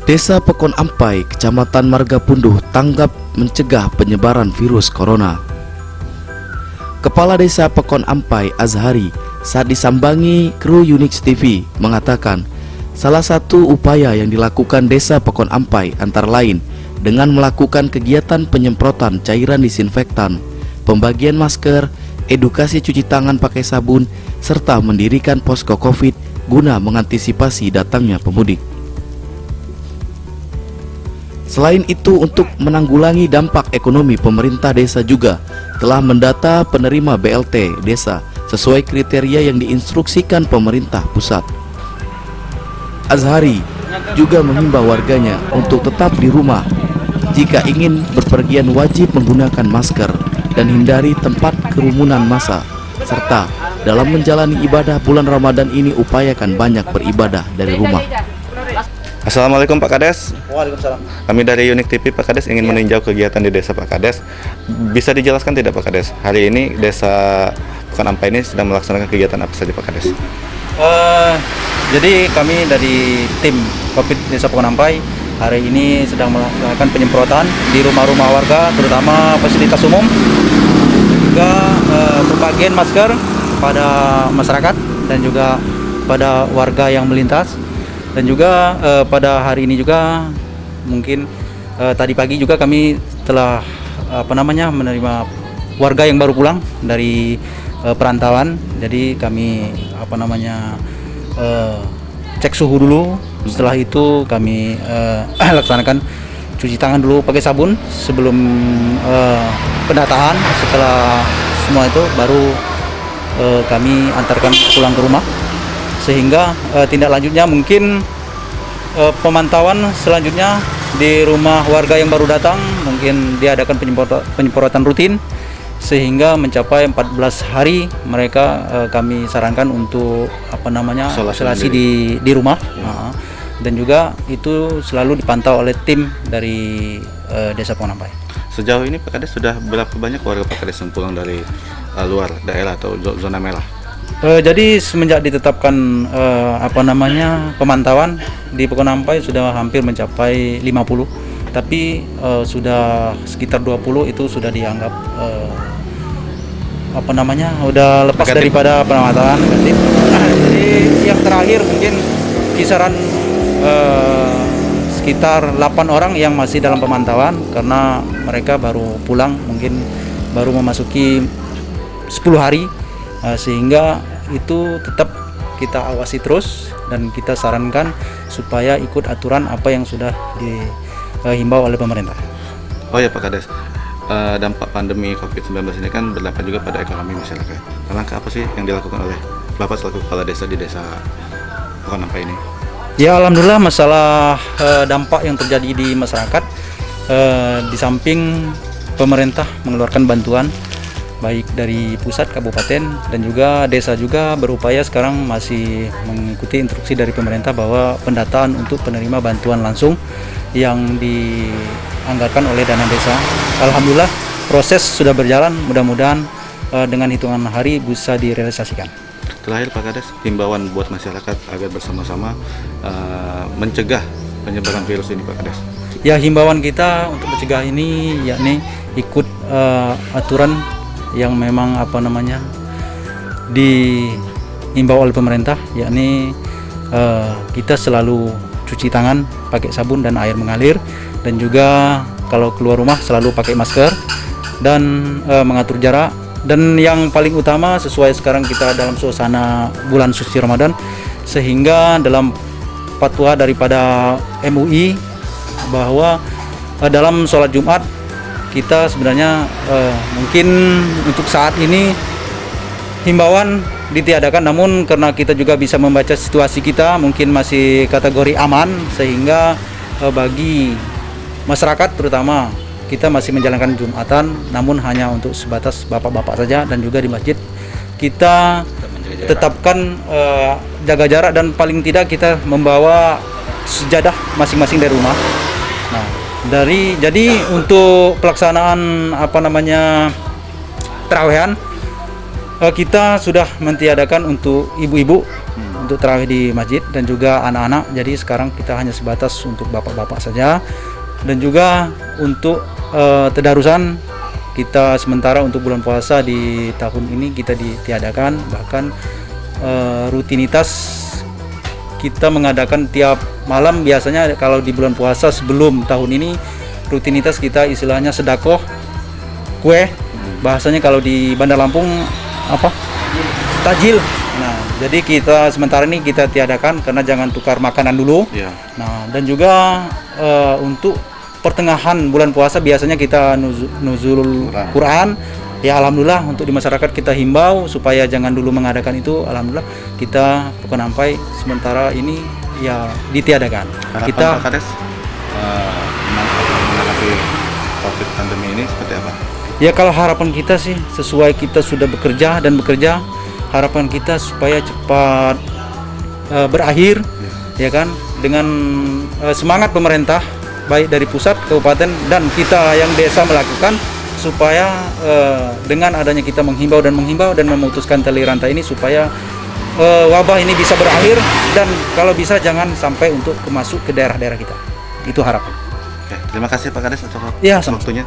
Desa Pekon Ampai, Kecamatan Margapunduh tanggap mencegah penyebaran virus corona. Kepala Desa Pekon Ampai, Azhari, saat disambangi kru Unix TV, mengatakan salah satu upaya yang dilakukan Desa Pekon Ampai antara lain dengan melakukan kegiatan penyemprotan cairan disinfektan, pembagian masker, edukasi cuci tangan pakai sabun, serta mendirikan posko COVID guna mengantisipasi datangnya pemudik. Selain itu, untuk menanggulangi dampak ekonomi, pemerintah desa juga telah mendata penerima BLT desa sesuai kriteria yang diinstruksikan pemerintah pusat. Azhari juga mengimbau warganya untuk tetap di rumah. Jika ingin berpergian wajib menggunakan masker dan hindari tempat kerumunan massa, serta dalam menjalani ibadah bulan Ramadan ini upayakan banyak beribadah dari rumah. Assalamualaikum Pak Kades. Waalaikumsalam. Kami dari Unik TV Pak Kades ingin meninjau kegiatan di desa Pak Kades. Bisa dijelaskan tidak Pak Kades? Hari ini desa Pekon Ampai ini sedang melaksanakan kegiatan apa saja Pak Kades? Jadi kami dari tim COVID Desa Pekon Ampai hari ini sedang melakukan penyemprotan di rumah-rumah warga, terutama fasilitas umum, juga pembagian masker kepada masyarakat dan juga pada warga yang melintas. Dan juga pada hari ini juga mungkin tadi pagi juga kami telah menerima warga yang baru pulang dari perantauan. Jadi kami cek suhu dulu. Setelah itu kami laksanakan cuci tangan dulu pakai sabun sebelum pendataan. Setelah semua itu baru kami antarkan pulang ke rumah. Sehingga tindak lanjutnya mungkin pemantauan selanjutnya di rumah warga yang baru datang, mungkin diadakan penyemprotan rutin sehingga mencapai 14 hari mereka kami sarankan untuk isolasi di rumah. Dan juga itu selalu dipantau oleh tim dari Desa Pekon Ampai. Sejauh ini Pak Kades sudah berapa banyak warga Pak Kades yang pulang dari luar daerah atau zona merah? Jadi semenjak ditetapkan pemantauan di Pekon Ampai sudah hampir mencapai 50, tapi sudah sekitar 20 itu sudah dianggap udah lepas negatif daripada pengamatan negatif. Jadi yang terakhir mungkin kisaran sekitar 8 orang yang masih dalam pemantauan karena mereka baru pulang, mungkin baru memasuki 10 hari. Sehingga itu tetap kita awasi terus dan kita sarankan supaya ikut aturan apa yang sudah dihimbau oleh pemerintah. Oh ya Pak Kades, dampak pandemi COVID-19 ini kan berdampak juga pada ekonomi masyarakat. Langkah apa sih yang dilakukan oleh Bapak selaku kepala desa di desa Pekon Ampai ini? Ya alhamdulillah, masalah dampak yang terjadi di masyarakat, di samping pemerintah mengeluarkan bantuan baik dari pusat, kabupaten, dan juga desa juga berupaya sekarang masih mengikuti instruksi dari pemerintah bahwa pendataan untuk penerima bantuan langsung yang dianggarkan oleh dana desa. Alhamdulillah proses sudah berjalan, mudah-mudahan dengan hitungan hari bisa direalisasikan. Terakhir Pak Kades, himbauan buat masyarakat agar bersama-sama mencegah penyebaran virus ini Pak Kades. Ya, himbauan kita untuk mencegah ini yakni ikut aturan yang memang diimbau oleh pemerintah, yakni kita selalu cuci tangan pakai sabun dan air mengalir, dan juga kalau keluar rumah selalu pakai masker dan mengatur jarak. Dan yang paling utama, sesuai sekarang kita dalam suasana bulan suci Ramadan, sehingga dalam fatwa daripada MUI bahwa dalam sholat Jumat kita sebenarnya mungkin untuk saat ini himbauan ditiadakan, namun karena kita juga bisa membaca situasi kita mungkin masih kategori aman, sehingga bagi masyarakat terutama kita masih menjalankan Jumatan, namun hanya untuk sebatas bapak-bapak saja, dan juga di masjid kita tetapkan jaga jarak dan paling tidak kita membawa sejadah masing-masing dari rumah. Nah, jadi untuk pelaksanaan tarawehan kita sudah mentiadakan untuk ibu-ibu untuk tarawih di masjid dan juga anak-anak. Jadi sekarang kita hanya sebatas untuk bapak-bapak saja. Dan juga untuk tadarusan kita sementara untuk bulan puasa di tahun ini kita ditiadakan. Bahkan rutinitas kita mengadakan tiap malam, biasanya kalau di bulan puasa sebelum tahun ini rutinitas kita istilahnya sedekah kue, bahasanya kalau di Bandar Lampung apa, tajil. Nah, jadi kita sementara ini kita tiadakan karena jangan tukar makanan dulu. Iya. Nah, dan juga untuk pertengahan bulan puasa biasanya kita nuzul Quran. Ya alhamdulillah untuk di masyarakat kita himbau supaya jangan dulu mengadakan itu. Alhamdulillah kita Pekon Ampai sementara ini ya ditiadakan. Harapan Kita Pak Kades menanggapi COVID pandemi ini seperti apa? ya kalau harapan kita sih sesuai kita sudah bekerja, harapan kita supaya cepat berakhir, ya kan, dengan semangat pemerintah baik dari pusat, kabupaten dan kita yang desa melakukan supaya dengan adanya kita menghimbau dan memutuskan tali rantai ini supaya wabah ini bisa berakhir dan kalau bisa jangan sampai untuk masuk ke daerah-daerah kita. Itu harapan. Oke, terima kasih Pak Kades atas Ya, sama-sama. waktunya.